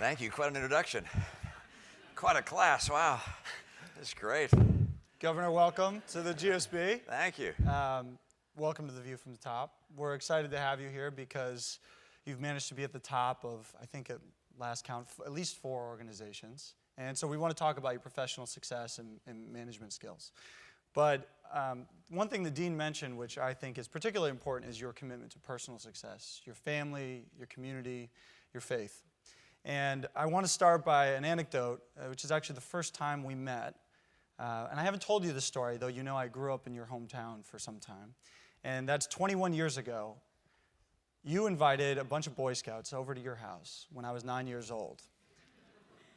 Thank you. Quite an introduction. Quite a class. Wow. That's great. Governor, welcome to the GSB. Thank you. Welcome to the View from the Top. We're excited to have you here because you've managed to be at the top of, I think at last count, at least 4 organizations. And so we want to talk about your professional success and management skills. But one thing the Dean mentioned, which I think is particularly important, is your commitment to personal success, your family, your community, your faith. And I want to start by an anecdote, which is actually the first time we met. And I haven't told you this story, though you know I grew up in your hometown for some time. And that's 21 years ago. You invited a bunch of Boy Scouts over to your house when I was 9 years old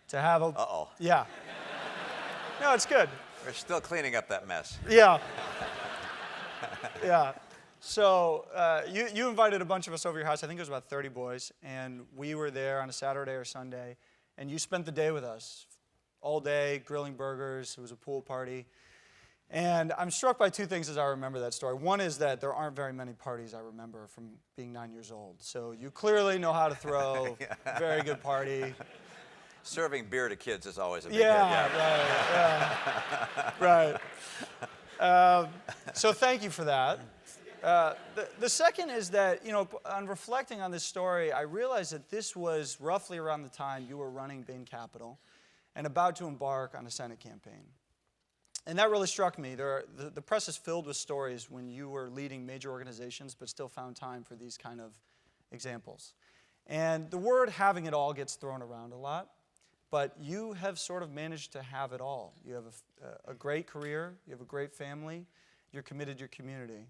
to have a... Uh-oh. Yeah. No, it's good. We're still cleaning up that mess. Yeah. Yeah. So you invited a bunch of us over your house. I think it was about 30 boys. And we were there on a Saturday or Sunday. And you spent the day with us. All day, grilling burgers. It was a pool party. And I'm struck by 2 things as I remember that story. One is that there aren't very many parties I remember from being 9 years old. So you clearly know how to throw. Yeah. Very good party. Serving beer to kids is always a big yeah, hit. Yeah, right. So thank you for that. The second is that, you know, on reflecting on this story, I realized that this was roughly around the time you were running Bain Capital and about to embark on a Senate campaign. And that really struck me. The press is filled with stories when you were leading major organizations but still found time for these kind of examples. And the word having it all gets thrown around a lot, but you have sort of managed to have it all. You have a great career, you have a great family, you're committed to your community.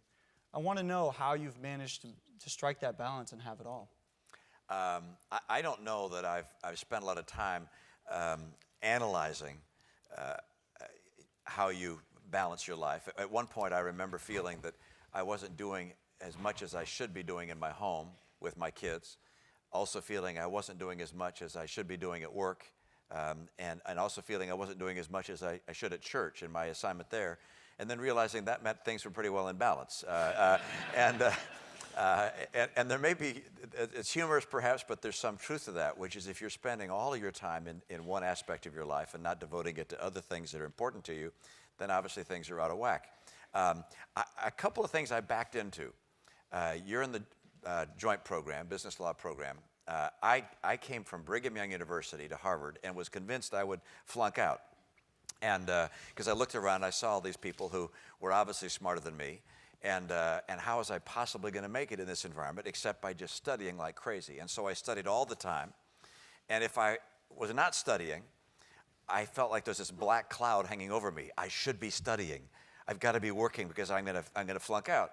I want to know how you've managed to strike that balance and have it all. I don't know that I've spent a lot of time analyzing how you balance your life. At one point, I remember feeling that I wasn't doing as much as I should be doing in my home with my kids. Also feeling I wasn't doing as much as I should be doing at work. And also feeling I wasn't doing as much as I should at church in my assignment there. And then realizing that meant things were pretty well in balance. And there may be, it's humorous perhaps, but there's some truth to that, which is if you're spending all of your time in one aspect of your life and not devoting it to other things that are important to you, then obviously things are out of whack. A couple of things I backed into. You're in the joint program, business law program. I came from Brigham Young University to Harvard and was convinced I would flunk out. And because I looked around, I saw all these people who were obviously smarter than me. And how was I possibly going to make it in this environment except by just studying like crazy? And so I studied all the time. And if I was not studying, I felt like there's this black cloud hanging over me. I should be studying. I've got to be working because I'm going to flunk out.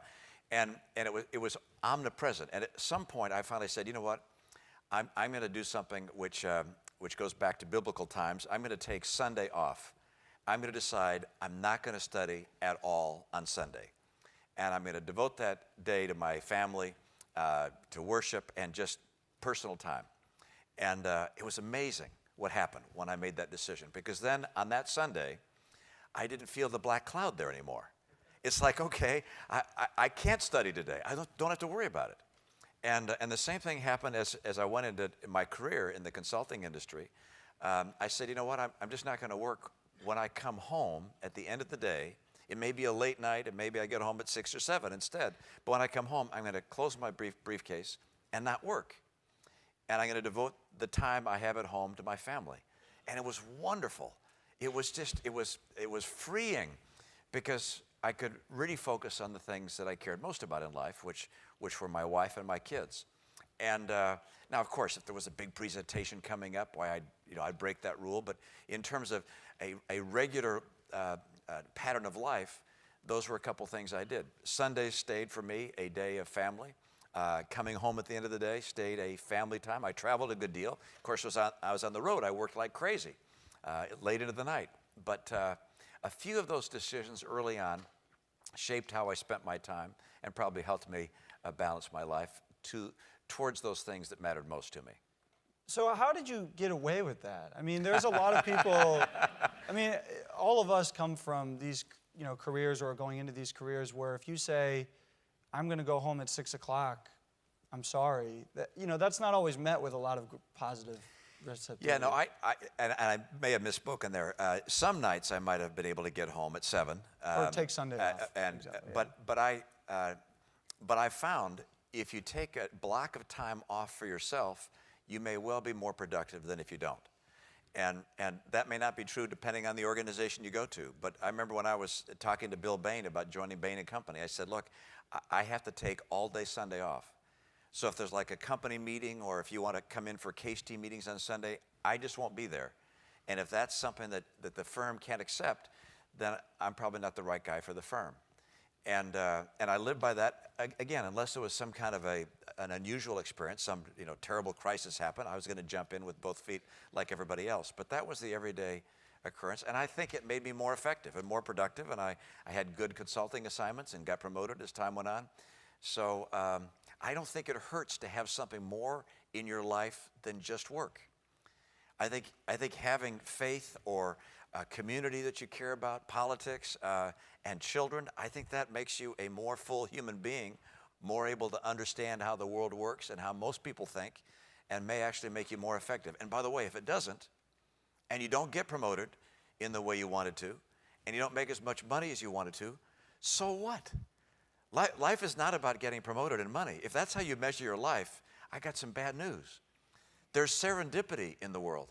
And it was omnipresent. And at some point, I finally said, you know what? I'm going to do something which goes back to biblical times. I'm going to take Sunday off. I'm going to decide I'm not going to study at all on Sunday. And I'm going to devote that day to my family, to worship, and just personal time. And it was amazing what happened when I made that decision. Because then on that Sunday, I didn't feel the black cloud there anymore. It's like, okay, I can't study today. I don't have to worry about it. And the same thing happened as I went into my career in the consulting industry. I said, you know what, I'm just not going to work when I come home at the end of the day. It may be a late night, and maybe I get home at 6 or 7 instead. But when I come home, I'm going to close my briefcase and not work. And I'm going to devote the time I have at home to my family. And it was wonderful. It was freeing because I could really focus on the things that I cared most about in life, which were my wife and my kids. And now, of course, if there was a big presentation coming up, why I'd break that rule. But in terms of a regular pattern of life, those were a couple things I did. Sundays stayed for me a day of family. Coming home at the end of the day stayed a family time. I traveled a good deal. Of course, I was on the road. I worked like crazy late into the night. But a few of those decisions early on shaped how I spent my time and probably helped me balance my life towards those things that mattered most to me. So how did you get away with that? I mean, there's a lot of people, I mean, all of us come from these, careers or going into these careers where if you say, I'm going to go home at 6 o'clock, I'm sorry, that's not always met with a lot of positive receptivity? Yeah, no, and I may have misspoken there. Some nights I might have been able to get home at 7. Or take Sunday off. And Exactly, yeah. but I found if you take a block of time off for yourself, you may well be more productive than if you don't. And that may not be true depending on the organization you go to. But I remember when I was talking to Bill Bain about joining Bain & Company, I said, look, I have to take all day Sunday off. So if there's like a company meeting or if you want to come in for case team meetings on Sunday, I just won't be there. And if that's something that the firm can't accept, then I'm probably not the right guy for the firm. And I live by that, again, unless it was some kind of an unusual experience, some terrible crisis happened, I was going to jump in with both feet like everybody else. But that was the everyday occurrence, and I think it made me more effective and more productive, and I had good consulting assignments and got promoted as time went on. So I don't think it hurts to have something more in your life than just work. I think having faith or a community that you care about, politics, and children, I think that makes you a more full human being, more able to understand how the world works and how most people think, and may actually make you more effective. And by the way, if it doesn't, and you don't get promoted in the way you wanted to, and you don't make as much money as you wanted to, so what? Life is not about getting promoted and money. If that's how you measure your life, I got some bad news. There's serendipity in the world.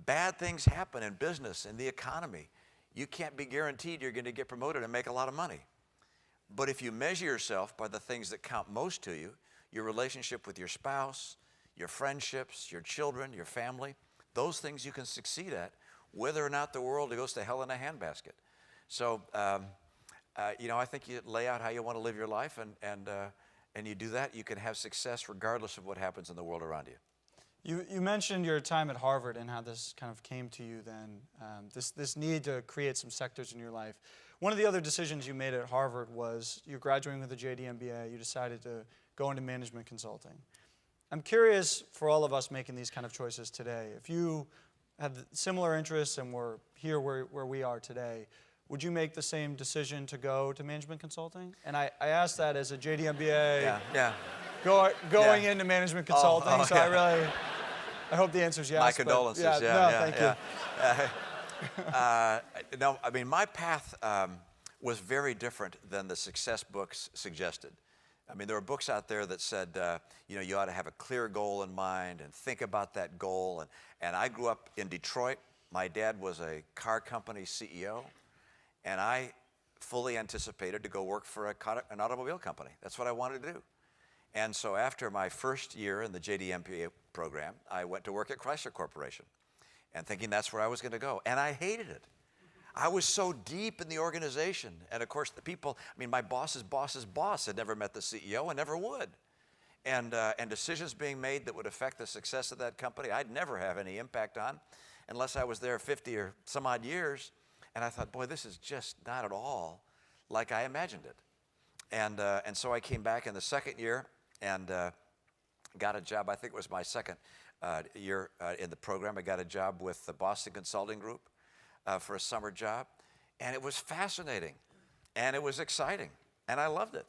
Bad things happen in business, in the economy. You can't be guaranteed you're going to get promoted and make a lot of money. But if you measure yourself by the things that count most to you, your relationship with your spouse, your friendships, your children, your family, those things you can succeed at, whether or not the world goes to hell in a handbasket. So, I think you lay out how you want to live your life, and you do that, you can have success regardless of what happens in the world around you. You mentioned your time at Harvard and how this kind of came to you then, this need to create some sectors in your life. One of the other decisions you made at Harvard was you're graduating with a JD MBA, you decided to go into management consulting. I'm curious for all of us making these kind of choices today, if you have similar interests and we're here where we are today, would you make the same decision to go to management consulting? And I ask that as a JD MBA going into management consulting, I hope the answer is yes. My condolences. Thank you. No, I mean, my path was very different than the success books suggested. I mean, there were books out there that said, you ought to have a clear goal in mind and think about that goal. And I grew up in Detroit. My dad was a car company CEO, and I fully anticipated to go work for an automobile company. That's what I wanted to do. And so after my first year in the JD MBA program, I went to work at Chrysler Corporation and thinking that's where I was going to go. And I hated it. I was so deep in the organization. And of course, the people, my boss's boss's boss had never met the CEO and never would. And decisions being made that would affect the success of that company, I'd never have any impact on unless I was there 50 or some odd years. And I thought, boy, this is just not at all like I imagined it. And so I came back in the second year and got a job. I think it was my second year in the program. I got a job with the Boston Consulting Group for a summer job. And it was fascinating. And it was exciting. And I loved it.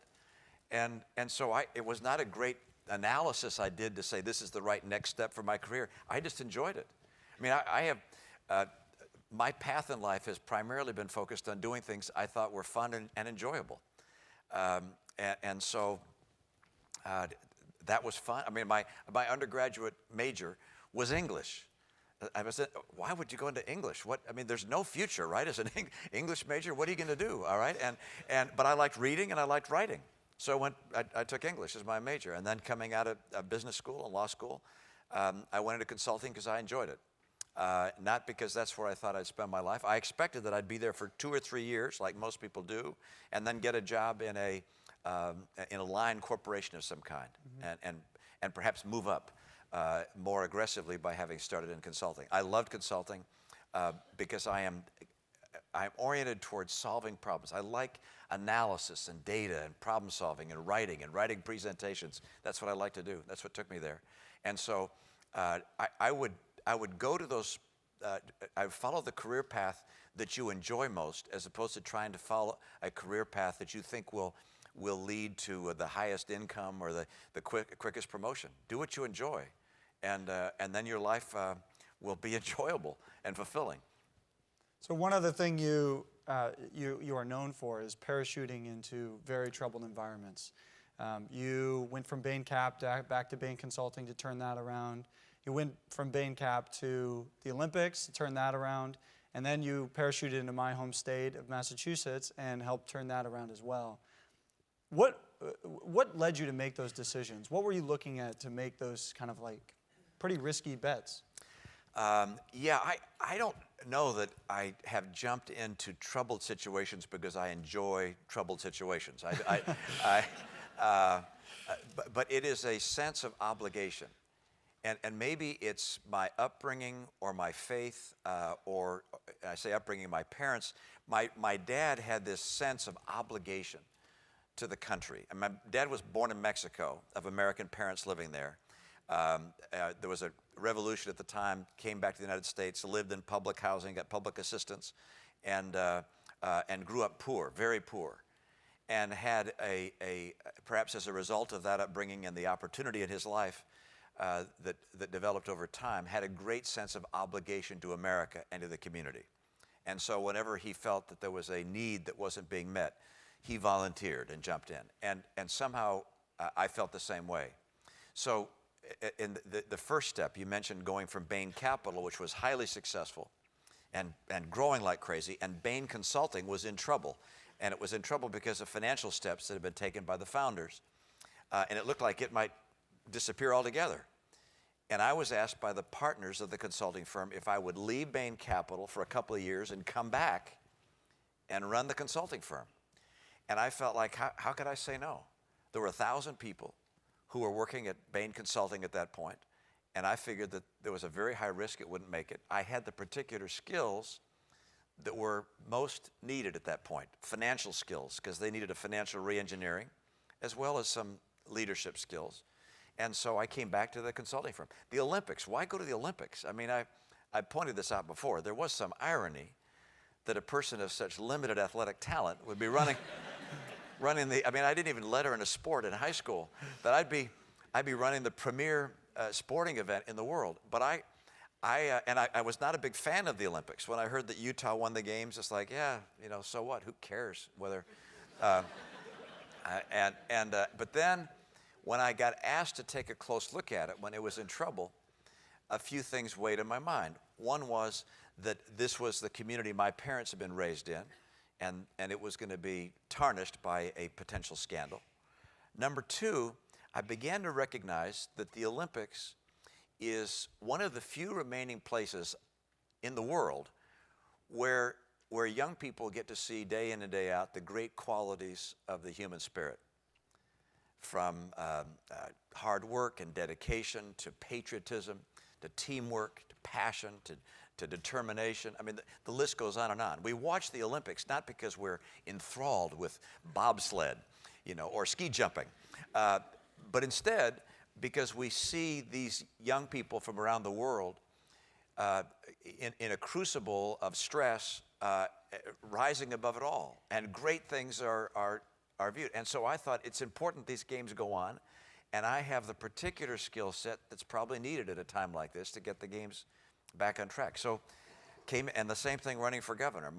And so it was not a great analysis I did to say this is the right next step for my career. I just enjoyed it. I have, my path in life has primarily been focused on doing things I thought were fun and enjoyable. So that was fun. My undergraduate major was English. I was, why would you go into English? There's no future, right? As an English major, what are you going to do? All right, but I liked reading and I liked writing, so I took English as my major. And then coming out of business school and law school, I went into consulting because I enjoyed it, not because that's where I thought I'd spend my life. I expected that I'd be there for 2 or 3 years, like most people do, and then get a job in a line corporation of some kind, and perhaps move up more aggressively by having started in consulting. I loved consulting because I'm oriented towards solving problems. I like analysis and data and problem solving and writing presentations. That's what I like to do. That's what took me there. And so I would go to those. I would follow the career path that you enjoy most, as opposed to trying to follow a career path that you think will lead to the highest income or the quickest promotion. Do what you enjoy, and then your life will be enjoyable and fulfilling. So one other thing you are known for is parachuting into very troubled environments. You went from Bain Cap back to Bain Consulting to turn that around. You went from Bain Cap to the Olympics to turn that around. And then you parachuted into my home state of Massachusetts and helped turn that around as well. What led you to make those decisions? What were you looking at to make those kind of like pretty risky bets? Yeah, I don't know that I have jumped into troubled situations because I enjoy troubled situations. But it is a sense of obligation. And maybe it's my upbringing or my faith, or I say upbringing, my parents. My dad had this sense of obligation to the country. And my dad was born in Mexico, of American parents living there. There was a revolution at the time, came back to the United States, lived in public housing, got public assistance, and grew up poor, very poor. And had perhaps as a result of that upbringing and the opportunity in his life that developed over time, had a great sense of obligation to America and to the community. And so whenever he felt that there was a need that wasn't being met, he volunteered and jumped in. And somehow I felt the same way. So in the first step, you mentioned going from Bain Capital, which was highly successful and growing like crazy, and Bain Consulting was in trouble. And it was in trouble because of financial steps that had been taken by the founders. And it looked like it might disappear altogether. And I was asked by the partners of the consulting firm if I would leave Bain Capital for a couple of years and come back and run the consulting firm. And I felt like, how could I say no? There were 1,000 people who were working at Bain Consulting at that point, and I figured that there was a very high risk it wouldn't make it. I had the particular skills that were most needed at that point, financial skills, because they needed a financial re-engineering, as well as some leadership skills. And so I came back to the consulting firm. The Olympics, why go to the Olympics? I mean, I pointed this out before. There was some irony that a person of such limited athletic talent would be running I mean, I didn't even letter in a sport in high school, but I'd be running the premier sporting event in the world. But I was not a big fan of the Olympics. When I heard that Utah won the games, it's like, yeah, so what? Who cares whether? But then, when I got asked to take a close look at it, when it was in trouble, a few things weighed in my mind. One was that this was the community my parents had been raised in, and it was going to be tarnished by a potential scandal. Number two, I began to recognize that the Olympics is one of the few remaining places in the world where young people get to see day in and day out the great qualities of the human spirit. From hard work and dedication to patriotism, to teamwork, to passion, to determination. I mean, the list goes on and on. We watch the Olympics not because we're enthralled with bobsled, or ski jumping, but instead because we see these young people from around the world in a crucible of stress, rising above it all, and great things are viewed. And so I thought it's important these games go on, and I have the particular skill set that's probably needed at a time like this to get the games back on track. So and the same thing running for governor.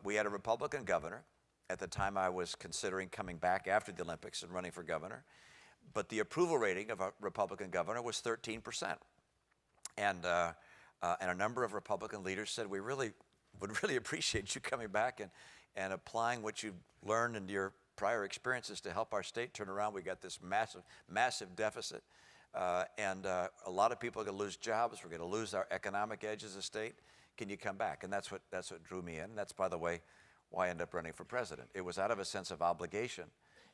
We had a Republican governor. At the time I was considering coming back after the Olympics and running for governor, but the approval rating of a Republican governor was 13%. And a number of Republican leaders said, we would really appreciate you coming back and applying what you've learned in your prior experiences to help our state turn around. We got this massive deficit, and a lot of people are going to lose jobs. We're going to lose our economic edge as a state. Can you come back? And that's what drew me in. That's, by the way, why I ended up running for president. It was out of a sense of obligation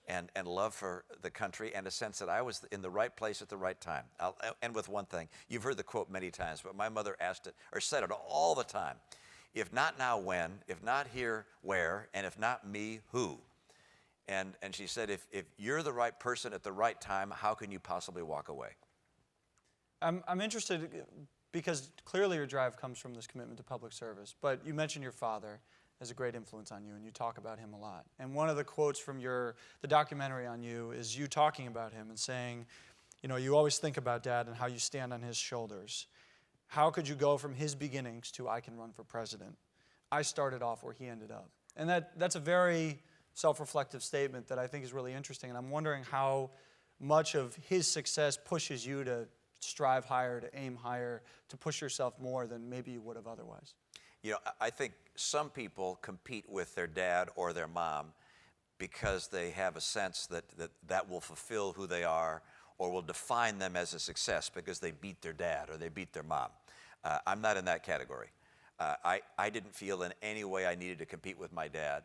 and love for the country, and a sense that I was in the right place at the right time. I'll end with one thing. You've heard the quote many times, but my mother asked it, or said it all the time. If not now, when? If not here, where? And if not me, who? And she said, if you're the right person at the right time, how can you possibly walk away? I'm interested because clearly your drive comes from this commitment to public service, but you mentioned your father as a great influence on you, and you talk about him a lot. And one of the quotes from the documentary on you is you talking about him and saying, you always think about Dad and how you stand on his shoulders. how could you go from his beginnings to I can run for president? I started off where he ended up. And that's a very self-reflective statement that I think is really interesting. And I'm wondering how much of his success pushes you to strive higher, to aim higher, to push yourself more than maybe you would have otherwise. You know, I think some people compete with their dad or their mom because they have a sense that will fulfill who they are or will define them as a success because they beat their dad or they beat their mom. I'm not in that category. I didn't feel in any way I needed to compete with my dad,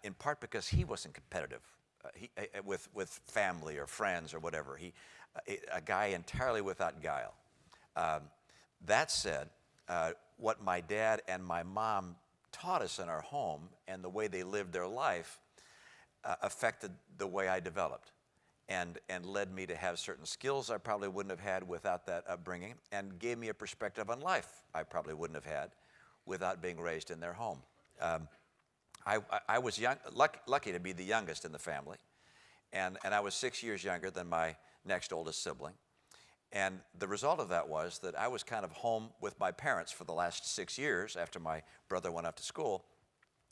in part because he wasn't competitive with family or friends or whatever. A guy entirely without guile. That said, what my dad and my mom taught us in our home and the way they lived their life affected the way I developed and led me to have certain skills I probably wouldn't have had without that upbringing and gave me a perspective on life I probably wouldn't have had without being raised in their home. I was lucky to be the youngest in the family, and I was 6 years younger than my next oldest sibling. And the result of that was that I was kind of home with my parents for the last 6 years after my brother went off to school.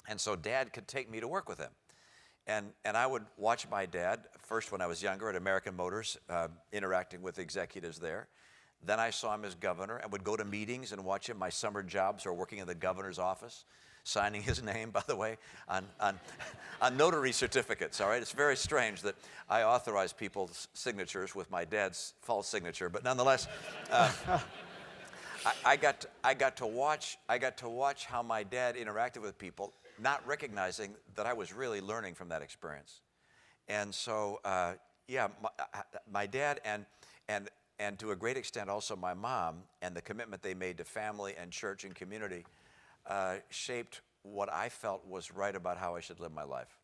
And so Dad could take me to work with him. And I would watch my dad, first when I was younger at American Motors, interacting with executives there. Then I saw him as governor and would go to meetings and watch him. My summer jobs are working in the governor's office, signing his name, by the way, on notary certificates, all right? It's very strange that I authorize people's signatures with my dad's false signature, but nonetheless, I got to watch how my dad interacted with people, not recognizing that I was really learning from that experience. And so, my dad and to a great extent also my mom and the commitment they made to family and church and community shaped what I felt was right about how I should live my life.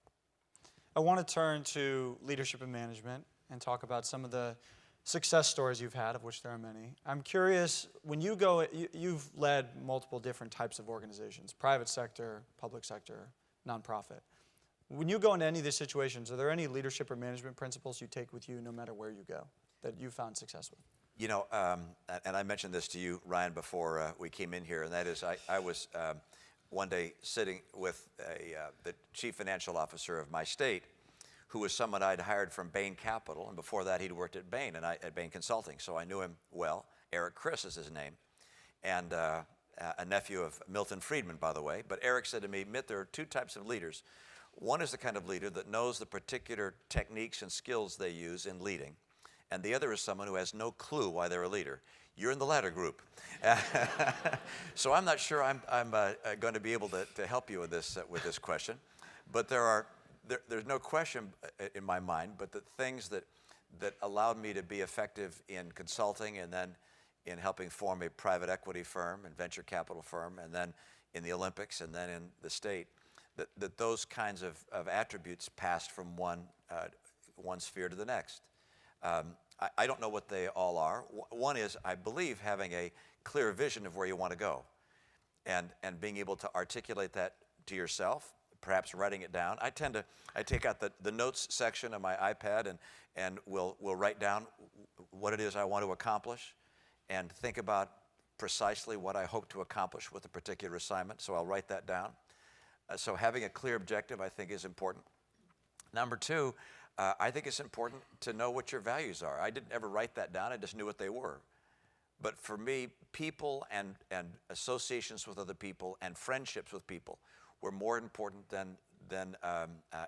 I want to turn to leadership and management and talk about some of the success stories you've had, of which there are many. I'm curious, when you go, you've led multiple different types of organizations, private sector, public sector, nonprofit. When you go into any of these situations, are there any leadership or management principles you take with you no matter where you go that you found success with? You know, and I mentioned this to you, Ryan, before we came in here, and that is I was one day sitting with the chief financial officer of my state, who was someone I'd hired from Bain Capital, and before that he'd worked at Bain, at Bain Consulting, so I knew him well. Eric Chris is his name, and a nephew of Milton Friedman, by the way. But Eric said to me, Mitt, there are two types of leaders. One is the kind of leader that knows the particular techniques and skills they use in leading, and the other is someone who has no clue why they're a leader. You're in the latter group. So I'm not sure I'm going to be able to help you with this question, but there's no question in my mind, but the things that allowed me to be effective in consulting and then in helping form a private equity firm and venture capital firm and then in the Olympics and then in the state, that those kinds of attributes passed from one sphere to the next. I don't know what they all are. One is, I believe, having a clear vision of where you want to go and being able to articulate that to yourself, perhaps writing it down. I take out the notes section of my iPad and will write down what it is I want to accomplish and think about precisely what I hope to accomplish with a particular assignment, so I'll write that down. So having a clear objective, I think, is important. Number two, I think it's important to know what your values are. I didn't ever write that down, I just knew what they were. But for me, people and associations with other people and friendships with people were more important than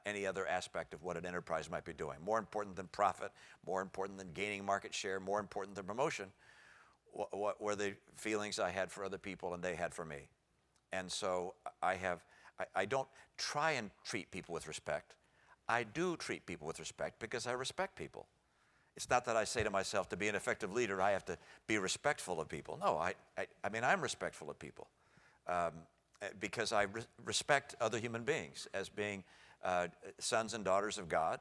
any other aspect of what an enterprise might be doing. More important than profit, more important than gaining market share, more important than promotion, what were the feelings I had for other people and they had for me. And so I don't try and treat people with respect. I do treat people with respect because I respect people. It's not that I say to myself, to be an effective leader, I have to be respectful of people. No, I mean, I'm respectful of people because I respect other human beings as being sons and daughters of God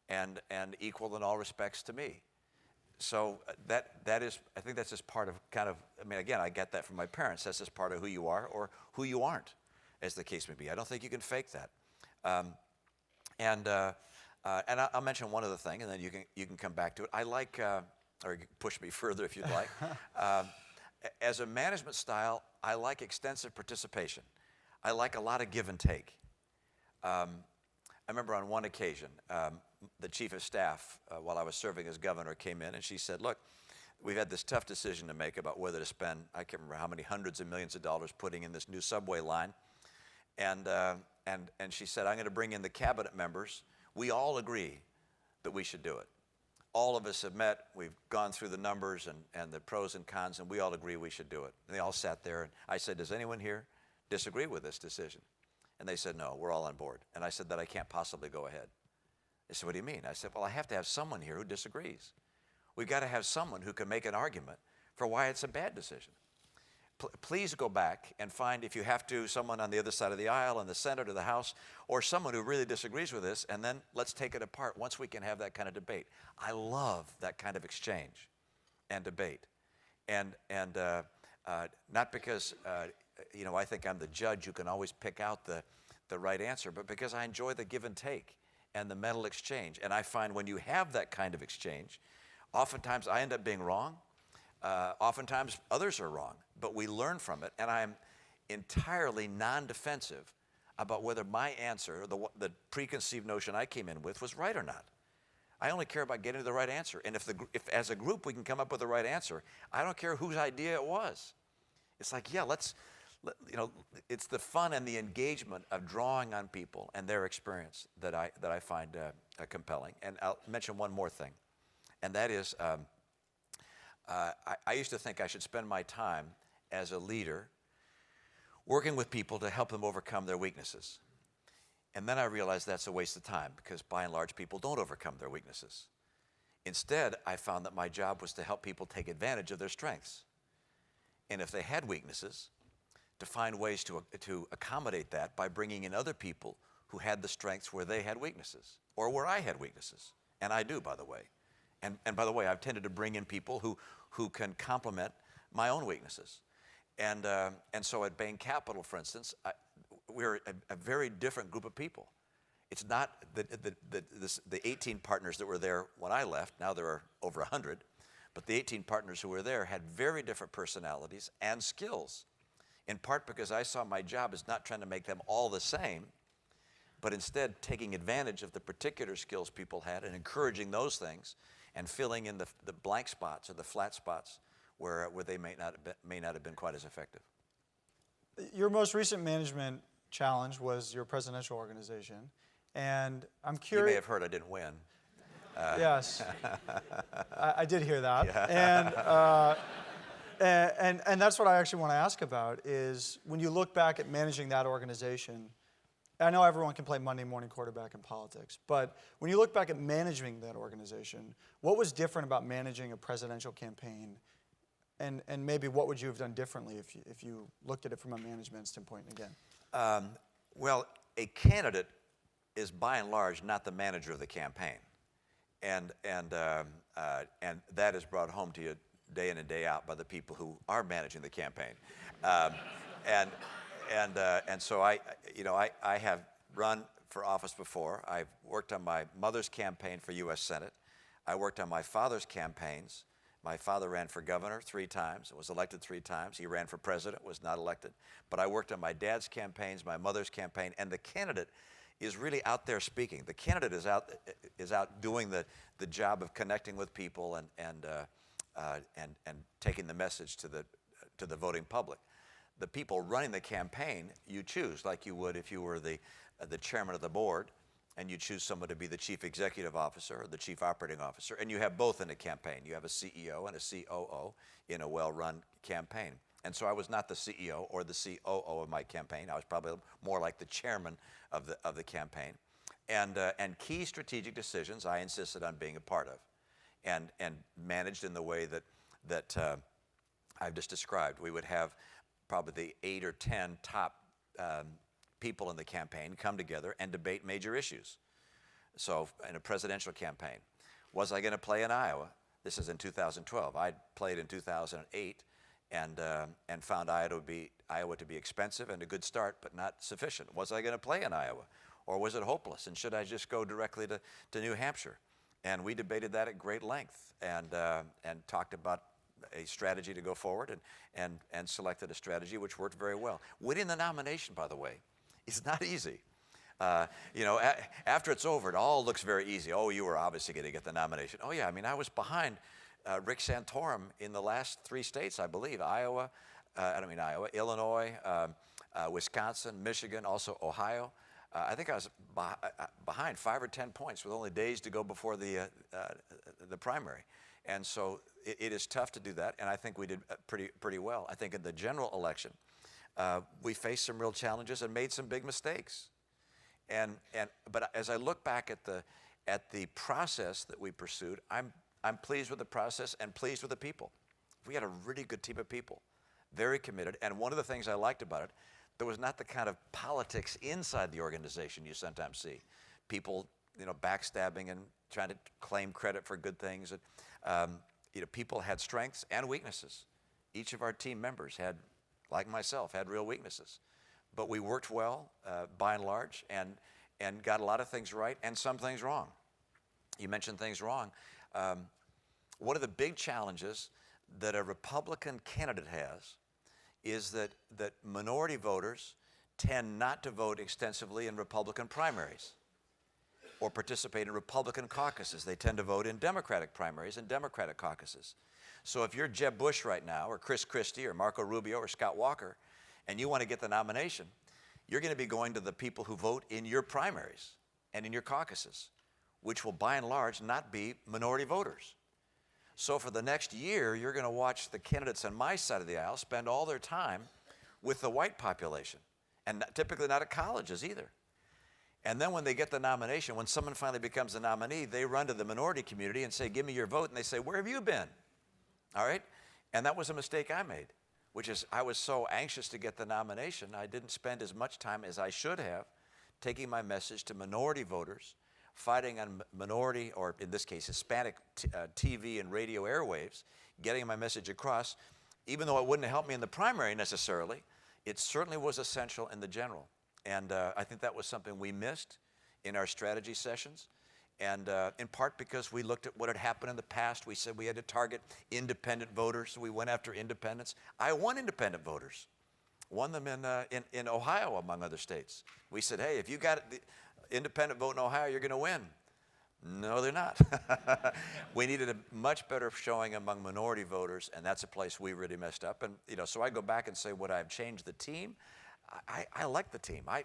and equal in all respects to me. So that is, I think that's just part of kind of, I mean, again, I get that from my parents. That's just part of who you are or who you aren't, as the case may be. I don't think you can fake that. And I'll mention one other thing, and then you can come back to it. I like, or you can push me further if you'd like. as a management style, I like extensive participation. I like a lot of give and take. I remember on one occasion, the chief of staff, while I was serving as governor, came in and she said, look, we've had this tough decision to make about whether to spend, I can't remember how many hundreds of millions of dollars putting in this new subway line. And she said, I'm going to bring in the cabinet members. We all agree that we should do it. All of us have met, we've gone through the numbers and the pros and cons, and we all agree we should do it. And they all sat there, and I said, does anyone here disagree with this decision? And they said, no, we're all on board. And I said, that I can't possibly go ahead. They said, what do you mean? I said, well, I have to have someone here who disagrees. We've got to have someone who can make an argument for why it's a bad decision. Please go back and find, if you have to, someone on the other side of the aisle, in the Senate or the House, or someone who really disagrees with this, and then let's take it apart once we can have that kind of debate. I love that kind of exchange and debate. And not because, I think I'm the judge who can always pick out the right answer, but because I enjoy the give and take and the mental exchange. And I find when you have that kind of exchange, oftentimes I end up being wrong. Oftentimes others are wrong, but we learn from it, and I'm entirely non-defensive about whether my answer, the preconceived notion I came in with, was right or not. I only care about getting to the right answer, and if as a group we can come up with the right answer, I don't care whose idea it was. It's like, yeah, it's the fun and the engagement of drawing on people and their experience that I find compelling. And I'll mention one more thing, and that is, I used to think I should spend my time as a leader working with people to help them overcome their weaknesses. And then I realized that's a waste of time, because by and large people don't overcome their weaknesses. Instead, I found that my job was to help people take advantage of their strengths. And if they had weaknesses, to find ways to accommodate that by bringing in other people who had the strengths where they had weaknesses, or where I had weaknesses. And I do, by the way. And by the way, I've tended to bring in people who can complement my own weaknesses. And so at Bain Capital, for instance, we're a very different group of people. It's not the 18 partners that were there when I left. Now there are over 100. But the 18 partners who were there had very different personalities and skills, in part because I saw my job as not trying to make them all the same, but instead taking advantage of the particular skills people had and encouraging those things and filling in the blank spots or the flat spots where they may not have been quite as effective. Your most recent management challenge was your presidential organization, and I'm curious. You may have heard I didn't win. Yes, I did hear that, yeah. and that's what I actually want to ask about is when you look back at managing that organization. I know everyone can play Monday morning quarterback in politics, but when you look back at managing that organization, what was different about managing a presidential campaign, and maybe what would you have done differently if you looked at it from a management standpoint again? Well, a candidate is by and large not the manager of the campaign. And that is brought home to you day in and day out by the people who are managing the campaign. And so I have run for office before. I've worked on my mother's campaign for U.S. Senate. I worked on my father's campaigns. My father ran for governor 3 times, was elected 3 times. He ran for president, was not elected. But I worked on my dad's campaigns, my mother's campaign, and the candidate is really out there speaking. The candidate is out doing the job of connecting with people and taking the message to the voting public. The people running the campaign, you choose like you would if you were the chairman of the board, and you choose someone to be the chief executive officer or the chief operating officer, and you have both in a campaign. You have a CEO and a COO in a well-run campaign. And so I was not the CEO or the COO of my campaign. I was probably more like the chairman of the campaign. And key strategic decisions I insisted on being a part of, and managed in the way that I've just described. We would have probably the 8 or 10 top people in the campaign come together and debate major issues. So in a presidential campaign, was I going to play in Iowa? This is in 2012. I played in 2008 and found Iowa to be expensive and a good start, but not sufficient. Was I going to play in Iowa, or was it hopeless? And should I just go directly to New Hampshire? And we debated that at great length and talked about a strategy to go forward and selected a strategy which worked very well. Winning the nomination, by the way, is not easy. After it's over, it all looks very easy. Oh, you were obviously going to get the nomination. Oh, yeah, I mean, I was behind Rick Santorum in the last 3 states, I believe, Illinois, Wisconsin, Michigan, also Ohio. I think I was behind 5 or 10 points with only days to go before the primary. And so it is tough to do that, and I think we did pretty well. I think in the general election, we faced some real challenges and made some big mistakes. But as I look back at the process that we pursued, I'm pleased with the process and pleased with the people. We had a really good team of people, very committed. And one of the things I liked about it, there was not the kind of politics inside the organization you sometimes see. People, backstabbing and trying to claim credit for good things. People had strengths and weaknesses. Each of our team members had, like myself, had real weaknesses. But we worked well, by and large, and got a lot of things right and some things wrong. You mentioned things wrong. One of the big challenges that a Republican candidate has is that minority voters tend not to vote extensively in Republican primaries or participate in Republican caucuses. They tend to vote in Democratic primaries and Democratic caucuses. So if you're Jeb Bush right now, or Chris Christie, or Marco Rubio, or Scott Walker, and you want to get the nomination, you're going to be going to the people who vote in your primaries and in your caucuses, which will by and large not be minority voters. So for the next year, you're going to watch the candidates on my side of the aisle spend all their time with the white population, and typically not at colleges either. And then when they get the nomination, when someone finally becomes a nominee, they run to the minority community and say, give me your vote. And they say, where have you been? All right? And that was a mistake I made, which is I was so anxious to get the nomination, I didn't spend as much time as I should have taking my message to minority voters, fighting on minority, or in this case, Hispanic TV and radio airwaves, getting my message across. Even though it wouldn't have helped me in the primary necessarily, it certainly was essential in the general. And I think that was something we missed in our strategy sessions. And in part because we looked at what had happened in the past. We said we had to target independent voters, so we went after independents. I won independent voters, won them in Ohio, among other states. We said, hey, if you got the independent vote in Ohio, you're going to win. No, they're not. We needed a much better showing among minority voters, and that's a place we really messed up. And so I go back and say, would I have changed the team? I like the team. I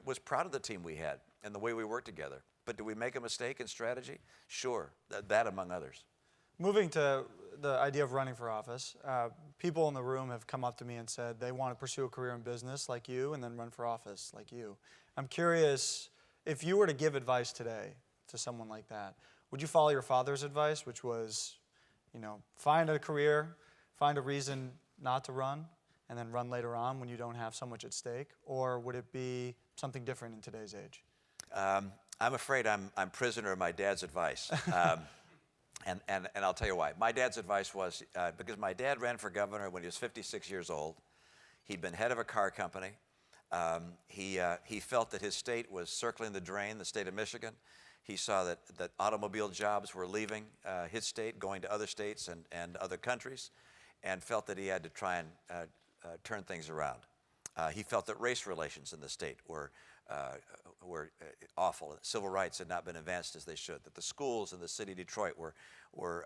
was proud of the team we had and the way we worked together. But did we make a mistake in strategy? Sure, that among others. Moving to the idea of running for office, people in the room have come up to me and said they want to pursue a career in business like you and then run for office like you. I'm curious, if you were to give advice today to someone like that, would you follow your father's advice, which was, find a career, find a reason not to run, and then run later on when you don't have so much at stake? Or would it be something different in today's age? I'm afraid I'm prisoner of my dad's advice. And I'll tell you why. My dad's advice was, because my dad ran for governor when he was 56 years old. He'd been head of a car company. He felt that his state was circling the drain, the state of Michigan. He saw that automobile jobs were leaving his state, going to other states and other countries, and felt that he had to try and turn things around. He felt that race relations in the state were awful. That civil rights had not been advanced as they should. That the schools in the city of Detroit were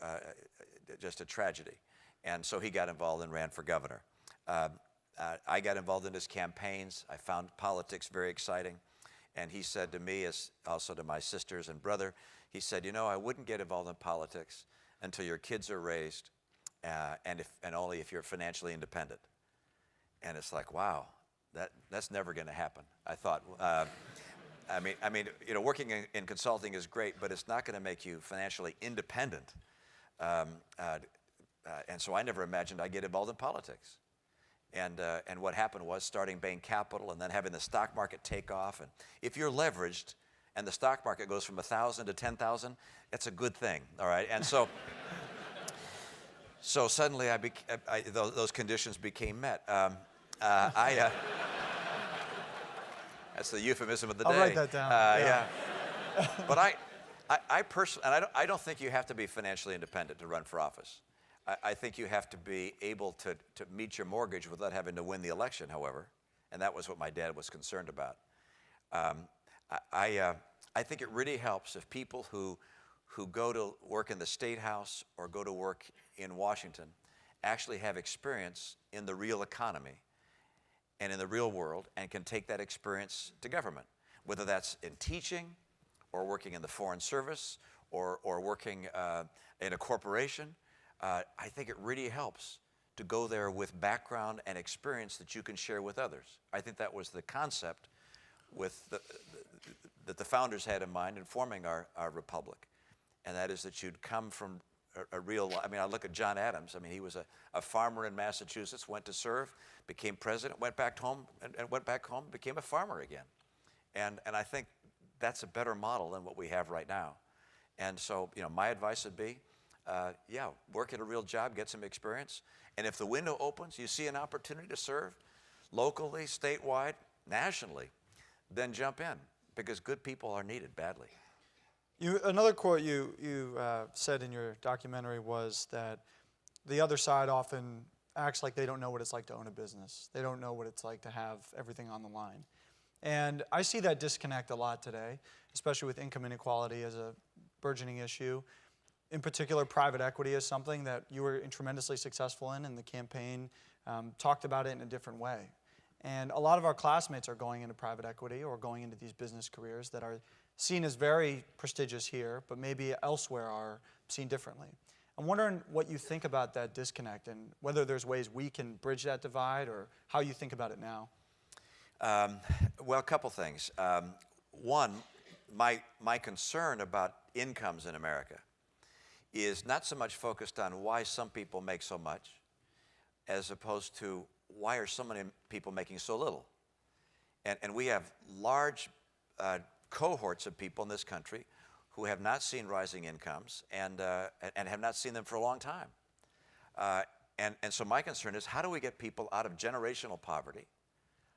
just a tragedy. And so he got involved and ran for governor. I got involved in his campaigns. I found politics very exciting. And he said to me, as also to my sisters and brother, he said, I wouldn't get involved in politics until your kids are raised, and only if you're financially independent. And it's like, wow, that's never going to happen. I thought, working in consulting is great, but it's not going to make you financially independent. And so I never imagined I'd get involved in politics. And what happened was starting Bain Capital and then having the stock market take off. And if you're leveraged and the stock market goes from 1,000 to 10,000, that's a good thing, all right? And so, suddenly those conditions became met. That's the euphemism of the day. I'll write that down. Yeah. But I personally, and I don't think you have to be financially independent to run for office. I think you have to be able to meet your mortgage without having to win the election, however, and that was what my dad was concerned about. I think it really helps if people who go to work in the State House or go to work in Washington actually have experience in the real economy and in the real world and can take that experience to government, whether that's in teaching or working in the Foreign Service or working in a corporation. I think it really helps to go there with background and experience that you can share with others. I think that was the concept that the founders had in mind in forming our republic, and that is that you'd come from a real, I mean, I look at John Adams. I mean, he was a farmer in Massachusetts, went to serve, became president, went back home, and went back home, became a farmer again. And I think that's a better model than what we have right now. And so, my advice would be, yeah, work at a real job, get some experience. And if the window opens, you see an opportunity to serve locally, statewide, nationally, then jump in, because good people are needed badly. Another quote you said in your documentary was that the other side often acts like they don't know what it's like to own a business. They don't know what it's like to have everything on the line. And I see that disconnect a lot today, especially with income inequality as a burgeoning issue. In particular, private equity is something that you were tremendously successful in, and the campaign talked about it in a different way. And a lot of our classmates are going into private equity or going into these business careers that are seen as very prestigious here, but maybe elsewhere are seen differently. I'm wondering what you think about that disconnect and whether there's ways we can bridge that divide, or how you think about it now. Well, a couple things. One, my concern about incomes in America is not so much focused on why some people make so much, as opposed to why are so many people making so little. And we have large cohorts of people in this country who have not seen rising incomes and have not seen them for a long time. And so my concern is, how do we get people out of generational poverty?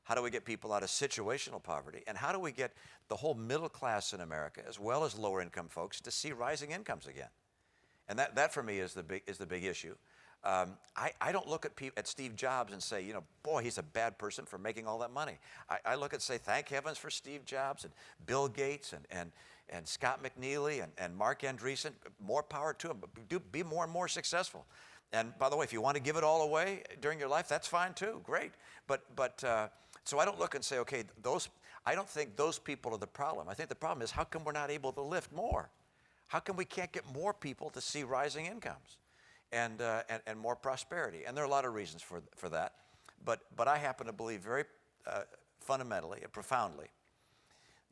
How do we get people out of situational poverty? And how do we get the whole middle class in America, as well as lower income folks, to see rising incomes again? And that for me is the big issue. I don't look at Steve Jobs and say, boy, he's a bad person for making all that money. I look and say, thank heavens for Steve Jobs and Bill Gates and Scott McNeely and Mark Andreessen. More power to them. Be more and more successful. And by the way, if you want to give it all away during your life, that's fine too. Great. But so I don't look and say, okay, I don't think those people are the problem. I think the problem is, how come we're not able to lift more? How come we can't get more people to see rising incomes and more prosperity? And there are a lot of reasons for that. But I happen to believe very fundamentally and profoundly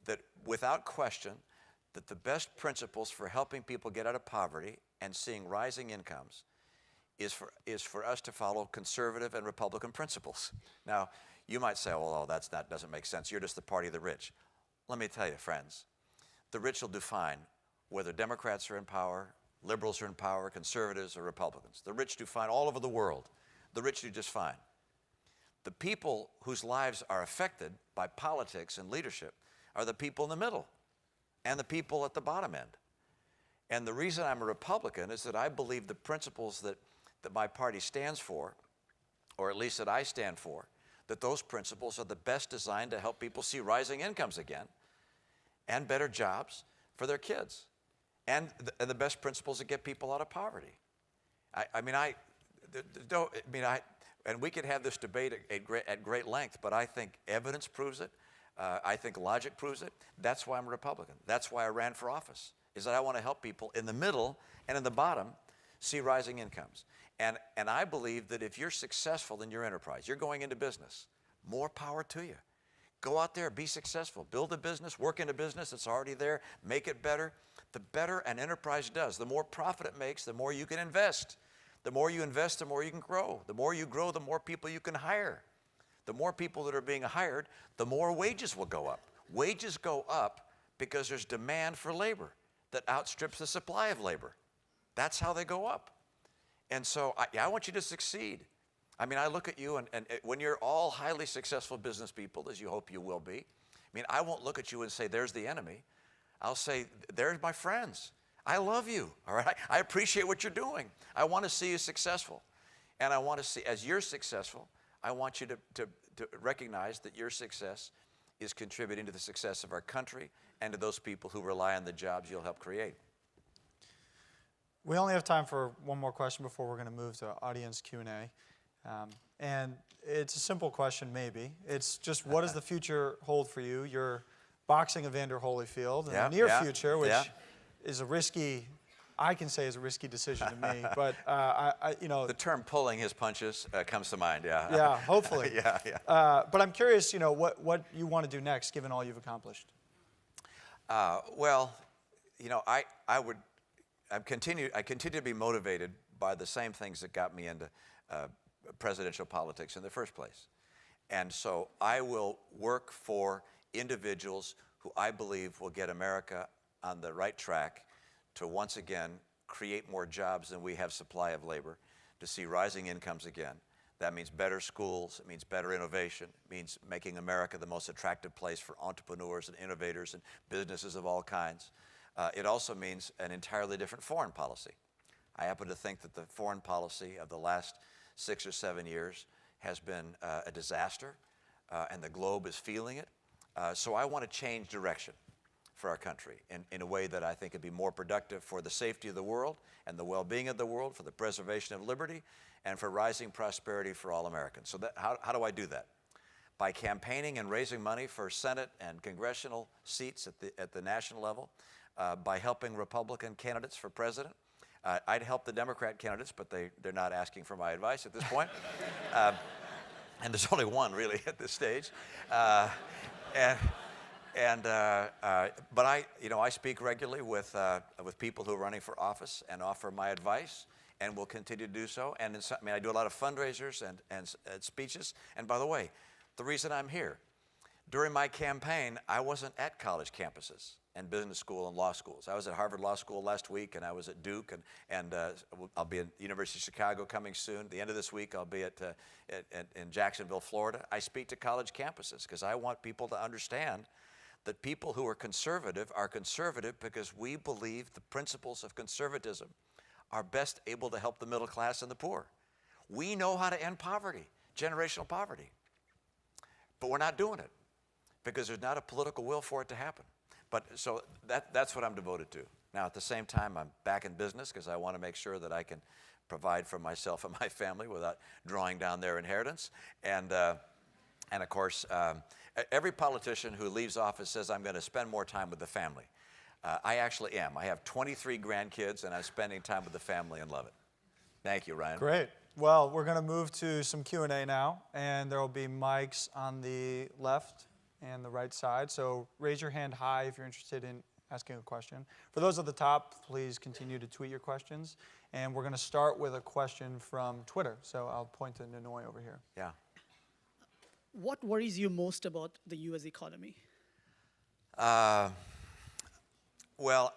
that without question, that the best principles for helping people get out of poverty and seeing rising incomes is for us to follow conservative and Republican principles. Now, you might say, well, that doesn't make sense. You're just the party of the rich. Let me tell you, friends, the rich will define whether Democrats are in power, liberals are in power, conservatives or Republicans. The rich do fine all over the world. The rich do just fine. The people whose lives are affected by politics and leadership are the people in the middle and the people at the bottom end. And the reason I'm a Republican is that I believe the principles that my party stands for, or at least that I stand for, that those principles are the best designed to help people see rising incomes again and better jobs for their kids, and the best principles that get people out of poverty. And we could have this debate at great length, but I think evidence proves it. I think logic proves it. That's why I'm a Republican. That's why I ran for office, is that I want to help people in the middle and in the bottom see rising incomes. And I believe that if you're successful in your enterprise, you're going into business, more power to you. Go out there, be successful, build a business, work in a business that's already there, make it better. The better an enterprise does, the more profit it makes, the more you can invest. The more you invest, the more you can grow. The more you grow, the more people you can hire. The more people that are being hired, the more wages will go up. Wages go up because there's demand for labor that outstrips the supply of labor. That's how they go up. And so I want you to succeed. I mean, I look at you, and when you're all highly successful business people, as you hope you will be, I mean, I won't look at you and say, there's the enemy. I'll say, there's my friends. I love you, all right? I appreciate what you're doing. I want to see you successful. And I want to see, as you're successful, I want you to recognize that your success is contributing to the success of our country and to those people who rely on the jobs you'll help create. We only have time for one more question before we're going to move to audience Q&A. And it's a simple question, maybe. It's just, what does the future hold for you? You're boxing Evander Holyfield in the near future, which is a risky, I can say is a risky decision to me. But, The term pulling his punches comes to mind, yeah. Yeah, hopefully. Yeah. But I'm curious, what you want to do next, given all you've accomplished. Well, I continue to be motivated by the same things that got me into presidential politics in the first place. And so I will work for individuals who I believe will get America on the right track to once again create more jobs than we have supply of labor, to see rising incomes again. That means better schools, it means better innovation, it means making America the most attractive place for entrepreneurs and innovators and businesses of all kinds. It also means an entirely different foreign policy. I happen to think that the foreign policy of the last 6 or 7 years has been a disaster, and the globe is feeling it. So I want to change direction for our country in a way that I think would be more productive for the safety of the world and the well-being of the world, for the preservation of liberty, and for rising prosperity for all Americans. So how do I do that? By campaigning and raising money for Senate and congressional seats at the national level, by helping Republican candidates for president. I'd help the Democrat candidates, but they're not asking for my advice at this point. And there's only one really at this stage. But I speak regularly with people who are running for office and offer my advice, and will continue to do so. And I do a lot of fundraisers and speeches. And by the way, the reason I'm here, during my campaign, I wasn't at college campuses and business school and law schools. I was at Harvard Law School last week, and I was at Duke, and I'll be at University of Chicago coming soon. At the end of this week, I'll be in Jacksonville, Florida. I speak to college campuses because I want people to understand that people who are conservative because we believe the principles of conservatism are best able to help the middle class and the poor. We know how to end poverty, generational poverty, but we're not doing it because there's not a political will for it to happen. But so that's what I'm devoted to. Now, at the same time, I'm back in business because I want to make sure that I can provide for myself and my family without drawing down their inheritance. And of course, every politician who leaves office says, I'm going to spend more time with the family. I actually am. I have 23 grandkids, and I'm spending time with the family and love it. Thank you, Ryan. Great. Well, we're going to move to some Q&A now, and there will be mics on the left and the right side. So raise your hand high if you're interested in asking a question. For those at the top, please continue to tweet your questions. And we're going to start with a question from Twitter. So I'll point to Ninoy over here. Yeah. What worries you most about the U.S. economy? Well,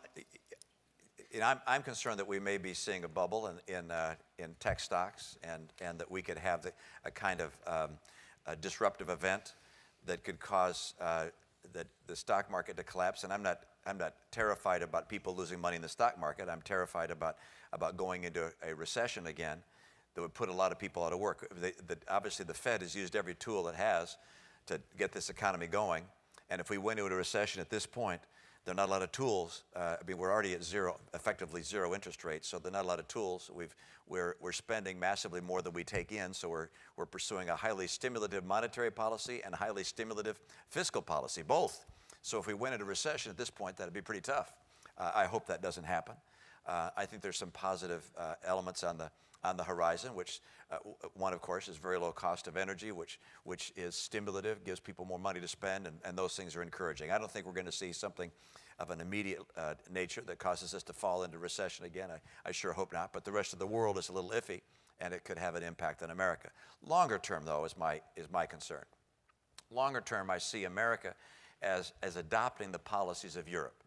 I'm concerned that we may be seeing a bubble in tech stocks, and that we could have a kind of a disruptive event that could cause the stock market to collapse. And I'm not terrified about people losing money in the stock market. I'm terrified about going into a recession again that would put a lot of people out of work. Obviously, the Fed has used every tool it has to get this economy going. And if we went into a recession at this point, there are not a lot of tools. We're already at effectively zero interest rates, so there are not a lot of tools. We're spending massively more than we take in, so we're pursuing a highly stimulative monetary policy and a highly stimulative fiscal policy, both. So if we went into recession at this point, that'd be pretty tough. I hope that doesn't happen. I think there's some positive elements on the horizon, which one, of course, is very low cost of energy, which is stimulative, gives people more money to spend, and those things are encouraging. I don't think we're going to see something of an immediate nature that causes us to fall into recession again. I sure hope not, but the rest of the world is a little iffy, and it could have an impact on America. Longer term, though, is my concern. Longer term, I see America as adopting the policies of Europe.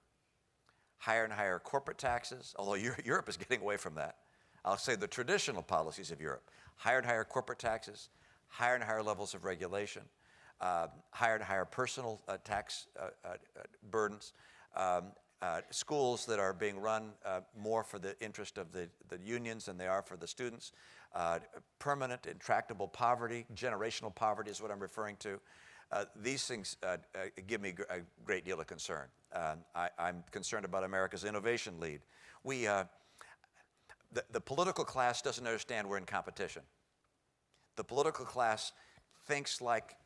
Higher and higher corporate taxes, although Europe is getting away from that. I'll say the traditional policies of Europe. Higher and higher corporate taxes, higher and higher levels of regulation, higher and higher personal tax burdens. schools that are being run more for the interest of the unions than they are for the students, permanent, intractable poverty, generational poverty is what I'm referring to. These things give me a great deal of concern. I'm concerned about America's innovation lead. The political class doesn't understand we're in competition. The political class thinks like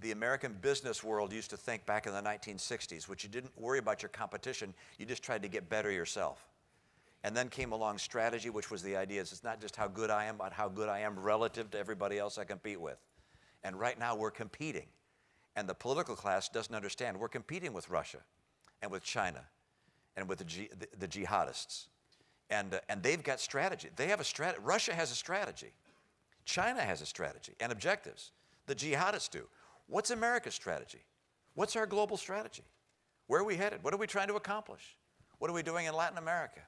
the American business world used to think back in the 1960s, which you didn't worry about your competition, you just tried to get better yourself. And then came along strategy, which was the idea is it's not just how good I am, but how good I am relative to everybody else I compete with. And right now we're competing. And the political class doesn't understand we're competing with Russia and with China and with the jihadists. And they've got strategy. They have a strategy. Russia has a strategy. China has a strategy and objectives. The jihadists do. What's America's strategy? What's our global strategy? Where are we headed? What are we trying to accomplish? What are we doing in Latin America?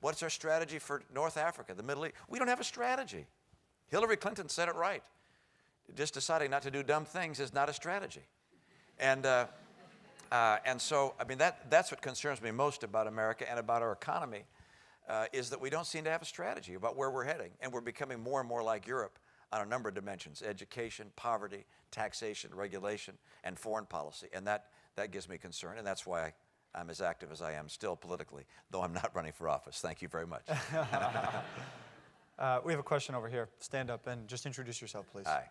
What's our strategy for North Africa, the Middle East? We don't have a strategy. Hillary Clinton said it right. Just deciding not to do dumb things is not a strategy. And so, I mean, that's what concerns me most about America and about our economy, is that we don't seem to have a strategy about where we're heading. And we're becoming more and more like Europe on a number of dimensions: education, poverty, taxation, regulation, and foreign policy. And that gives me concern, and that's why I'm as active as I am still politically, though I'm not running for office. Thank you very much. We have a question over here. Stand up and just introduce yourself, please. Hi.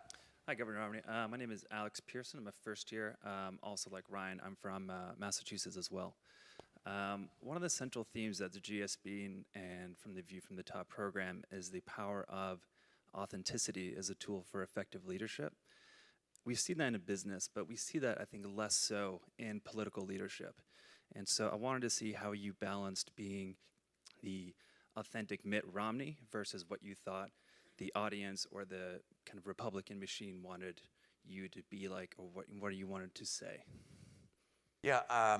Hi, Governor Romney. My name is Alex Pearson. I'm a first year. Also, like Ryan, I'm from Massachusetts as well. One of the central themes of the GSB and from the View from the Top program is the power of authenticity as a tool for effective leadership. We've seen that in business, but we see that, I think, less so in political leadership. And so I wanted to see how you balanced being the authentic Mitt Romney versus what you thought the audience or the kind of Republican machine wanted you to be like, or what you wanted to say. Yeah,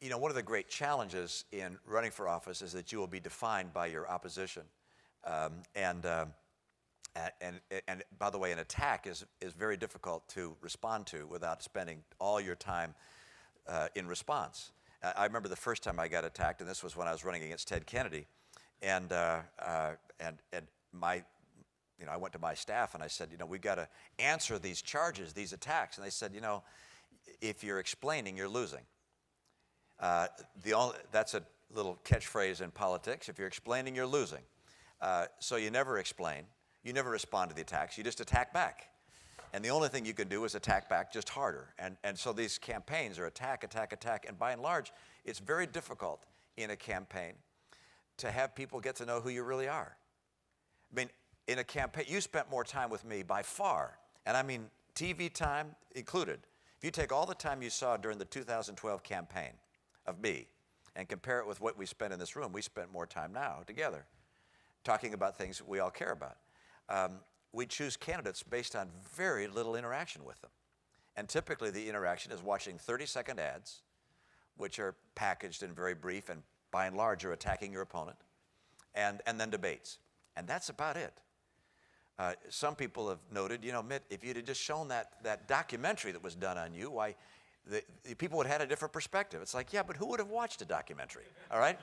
you know, one of the great challenges in running for office is that you will be defined by your opposition. And by the way, an attack is very difficult to respond to without spending all your time in response. I remember the first time I got attacked, and this was when I was running against Ted Kennedy, and I went to my staff and I said, you know, we've got to answer these charges, these attacks. And they said, you know, if you're explaining, you're losing. That's a little catchphrase in politics. If you're explaining, you're losing. So you never explain. You never respond to the attacks. You just attack back. And the only thing you can do is attack back just harder. And so these campaigns are attack, attack, attack. And by and large, it's very difficult in a campaign to have people get to know who you really are. I mean, in a campaign, you spent more time with me by far, and I mean TV time included. If you take all the time you saw during the 2012 campaign of me and compare it with what we spent in this room, we spent more time now together talking about things that we all care about. We choose candidates based on very little interaction with them. And typically the interaction is watching 30-second ads, which are packaged and very brief and by and large are attacking your opponent, and then debates. And that's about it. Some people have noted, you know, Mitt, if you'd have just shown that documentary that was done on you, why, the people would have had a different perspective. It's like, yeah, but who would have watched a documentary, all right?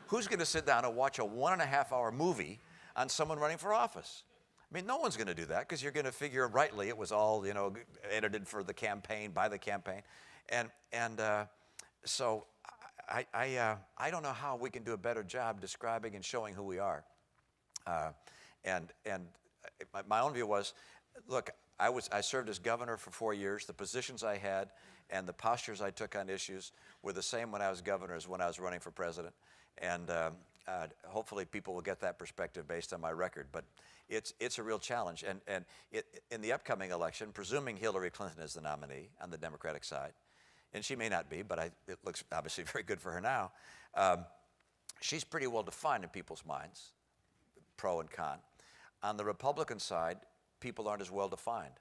Who's going to sit down and watch a 1.5-hour movie on someone running for office? I mean, no one's going to do that because you're going to figure rightly it was all, you know, edited for the campaign, by the campaign. So I don't know how we can do a better job describing and showing who we are. My own view was, look, I served as governor for 4 years. The positions I had and the postures I took on issues were the same when I was governor as when I was running for president. And hopefully people will get that perspective based on my record. But it's a real challenge. And in the upcoming election, presuming Hillary Clinton is the nominee on the Democratic side, and she may not be, but it looks obviously very good for her now, she's pretty well defined in people's minds, pro and con. On the Republican side, people aren't as well defined.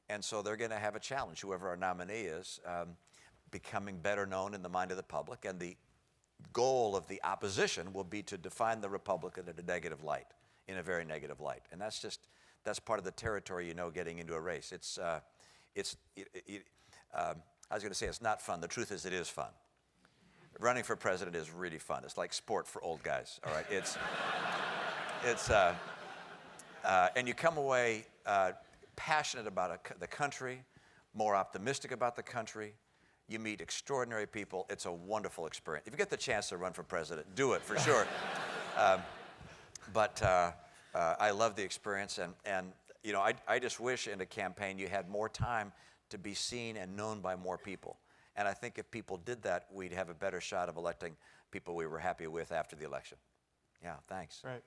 And so they're going to have a challenge, whoever our nominee is, becoming better known in the mind of the public. And the goal of the opposition will be to define the Republican in a negative light, in a very negative light. And that's part of the territory, you know, getting into a race. I was going to say it's not fun. The truth is it is fun. running for president is really fun. It's like sport for old guys, all right? And you come away passionate about the country, more optimistic about the country. You meet extraordinary people. It's a wonderful experience. If you get the chance to run for president, do it for sure. But I love the experience, and you know, I just wish in a campaign you had more time to be seen and known by more people. And I think if people did that, we'd have a better shot of electing people we were happy with after the election. Yeah, thanks. Right.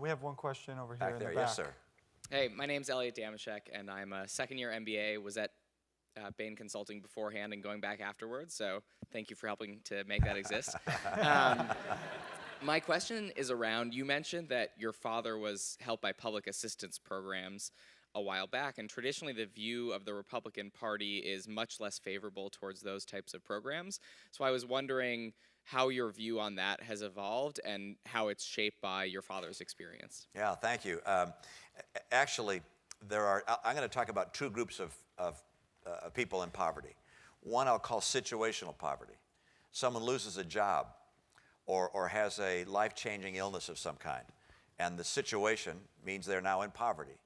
We have one question over here Back in there, the back. yes, sir. Hey, my name's Elliot Damashek, and I'm a second-year MBA, was at Bain Consulting beforehand and going back afterwards, so thank you for helping to make that exist. My question is around, you mentioned that your father was helped by public assistance programs a while back, and traditionally the view of the Republican Party is much less favorable towards those types of programs. So I was wondering how your view on that has evolved and how it's shaped by your father's experience. Yeah, thank you. Actually, I'm going to talk about two groups of people in poverty. One I'll call situational poverty. Someone loses a job or has a life-changing illness of some kind, and the situation means they're now in poverty.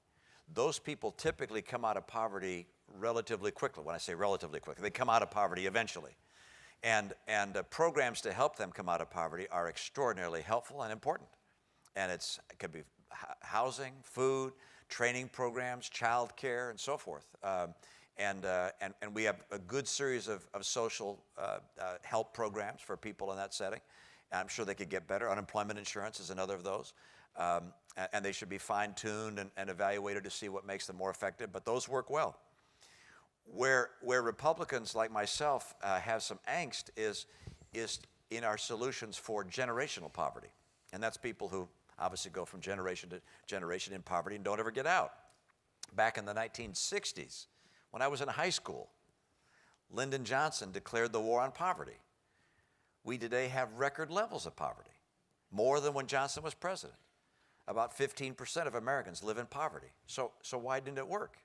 Those people typically come out of poverty relatively quickly. When I say relatively quickly, they come out of poverty eventually. And programs to help them come out of poverty are extraordinarily helpful and important. And it could be housing, food, training programs, child care, and so forth. And we have a good series of social help programs for people in that setting. I'm sure they could get better. Unemployment insurance is another of those. And they should be fine-tuned and evaluated to see what makes them more effective, but those work well. Where Republicans like myself have some angst is in our solutions for generational poverty. And that's people who obviously go from generation to generation in poverty and don't ever get out. Back in the 1960s, when I was in high school, Lyndon Johnson declared the war on poverty. We today have record levels of poverty, more than when Johnson was president. About 15% of Americans live in poverty. So why didn't it work?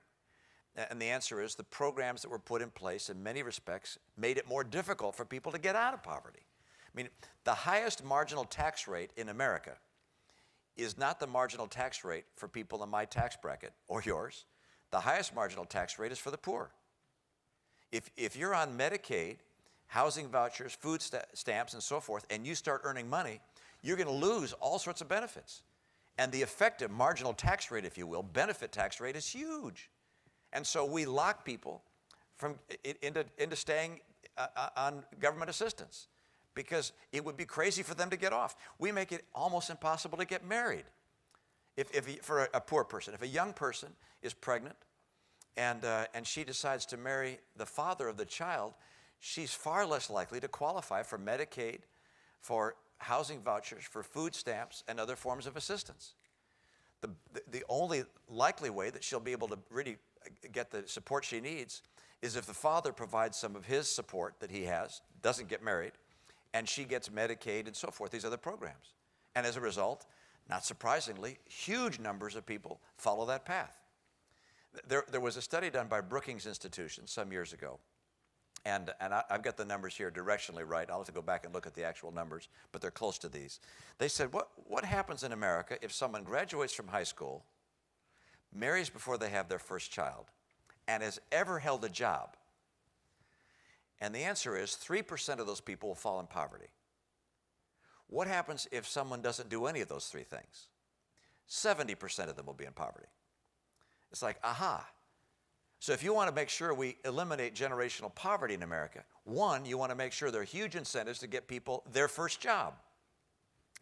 And the answer is the programs that were put in place in many respects made it more difficult for people to get out of poverty. I mean, the highest marginal tax rate in America is not the marginal tax rate for people in my tax bracket or yours. The highest marginal tax rate is for the poor. If you're on Medicaid, housing vouchers, food stamps, and so forth, and you start earning money, you're going to lose all sorts of benefits. And the effective marginal tax rate, if you will, benefit tax rate is huge. And so we lock people into staying on government assistance because it would be crazy for them to get off. We make it almost impossible to get married for a poor person. If a young person is pregnant and she decides to marry the father of the child, she's far less likely to qualify for Medicaid, for housing vouchers, for food stamps, and other forms of assistance. The only likely way that she'll be able to really get the support she needs is if the father provides some of his support that he has, doesn't get married, and she gets Medicaid and so forth, these other programs. And as a result, not surprisingly, huge numbers of people follow that path. There was a study done by Brookings Institution some years ago, and I've got the numbers here directionally right. I'll have to go back and look at the actual numbers, but they're close to these. They said, what happens in America if someone graduates from high school, marries before they have their first child, and has ever held a job? And the answer is 3% of those people will fall in poverty. What happens if someone doesn't do any of those three things? 70% of them will be in poverty. It's like, aha. So if you want to make sure we eliminate generational poverty in America, one, you want to make sure there are huge incentives to get people their first job.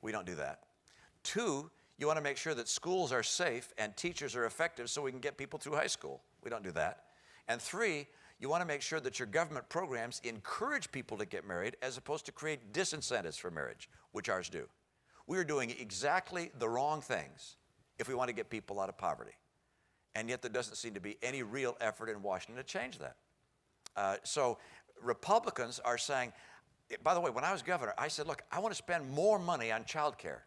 We don't do that. Two, you want to make sure that schools are safe and teachers are effective so we can get people through high school. We don't do that. And three, you want to make sure that your government programs encourage people to get married as opposed to create disincentives for marriage, which ours do. We are doing exactly the wrong things if we want to get people out of poverty. And yet there doesn't seem to be any real effort in Washington to change that. So Republicans are saying, by the way, when I was governor, I said, look, I want to spend more money on child care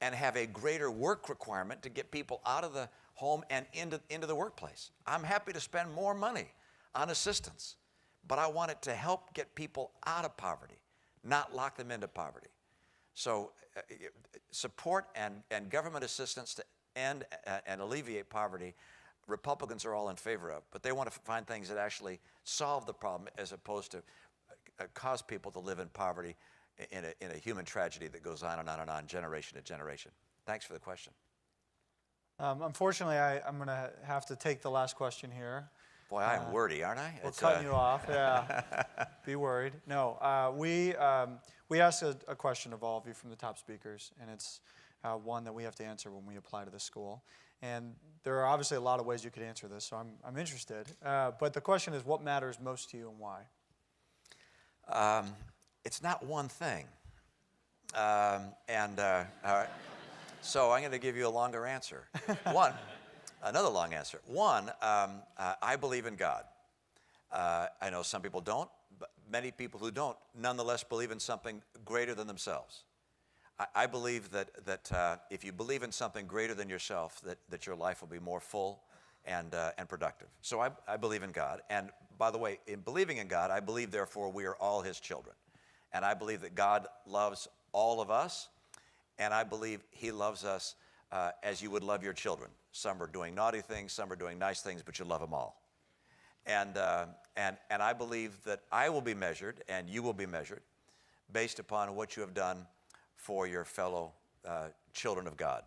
and have a greater work requirement to get people out of the home and into the workplace. I'm happy to spend more money on assistance, but I want it to help get people out of poverty, not lock them into poverty. So support and government assistance to end and alleviate poverty, Republicans are all in favor of, but they want to find things that actually solve the problem as opposed to cause people to live in poverty in a human tragedy that goes on and on and on, generation to generation. Thanks for the question. Unfortunately, I'm going to have to take the last question here. Boy, I'm wordy, aren't I? We're cutting you off, yeah. Be worried. No, we asked a question of all of you from the top speakers, and it's one that we have to answer when we apply to this school. And there are obviously a lot of ways you could answer this, so I'm interested. But the question is, what matters most to you and why? It's not one thing. All right. So I'm going to give you a longer answer. Another long answer. One, I believe in God. I know some people don't, but many people who don't nonetheless believe in something greater than themselves. I believe that if you believe in something greater than yourself, that your life will be more full and productive. So I believe in God. And by the way, in believing in God, I believe, therefore, we are all His children. And I believe that God loves all of us, and I believe He loves us as you would love your children. Some are doing naughty things, some are doing nice things, but you love them all. And I believe that I will be measured, and you will be measured, based upon what you have done for your fellow children of God.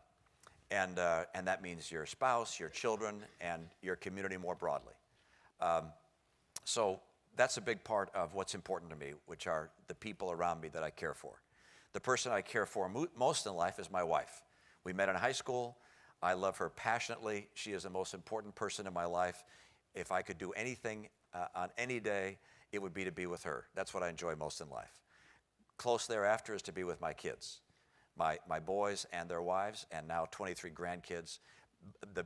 And that means your spouse, your children, and your community more broadly. So that's a big part of what's important to me, which are the people around me that I care for. The person I care for most in life is my wife. We met in high school. I love her passionately. She is the most important person in my life. If I could do anything on any day, it would be to be with her. That's what I enjoy most in life. Close thereafter is to be with my kids, my boys and their wives, and now 23 grandkids. The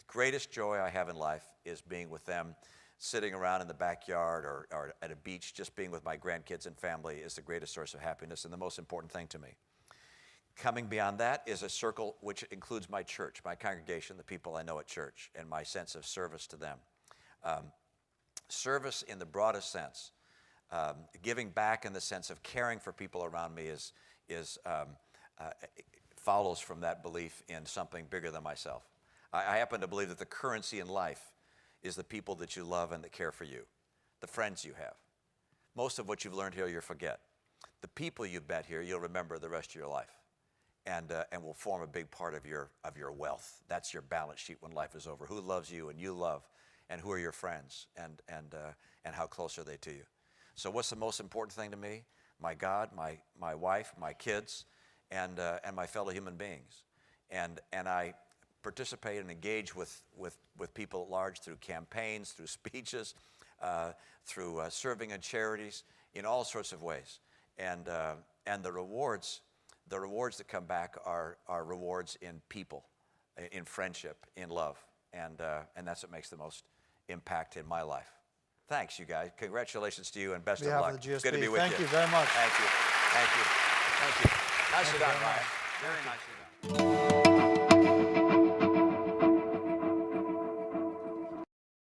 greatest joy I have in life is being with them, sitting around in the backyard or at a beach. Just being with my grandkids and family is the greatest source of happiness and the most important thing to me. Coming beyond that is a circle which includes my church, my congregation, the people I know at church, and my sense of service to them. Service in the broadest sense, giving back in the sense of caring for people around me follows from that belief in something bigger than myself. I happen to believe that the currency in life is the people that you love and that care for you, the friends you have. Most of what you've learned here you'll forget. The people you've met here you'll remember the rest of your life, and will form a big part of your wealth. That's your balance sheet when life is over. Who loves you and you love, and who are your friends, and how close are they to you? So what's the most important thing to me? My God, my wife, my kids, and my fellow human beings. And I participate and engage with people at large through campaigns, through speeches, through serving in charities, in all sorts of ways. And the rewards that come back are rewards in people, in friendship, in love, and that's what makes the most impact in my life. Thanks, you guys. Congratulations to you, and best of luck. On behalf of the GSB, Good to be with you. Thank you very much. Thank you. Thank you. Thank you. Nicely done, Ryan. Very nicely done.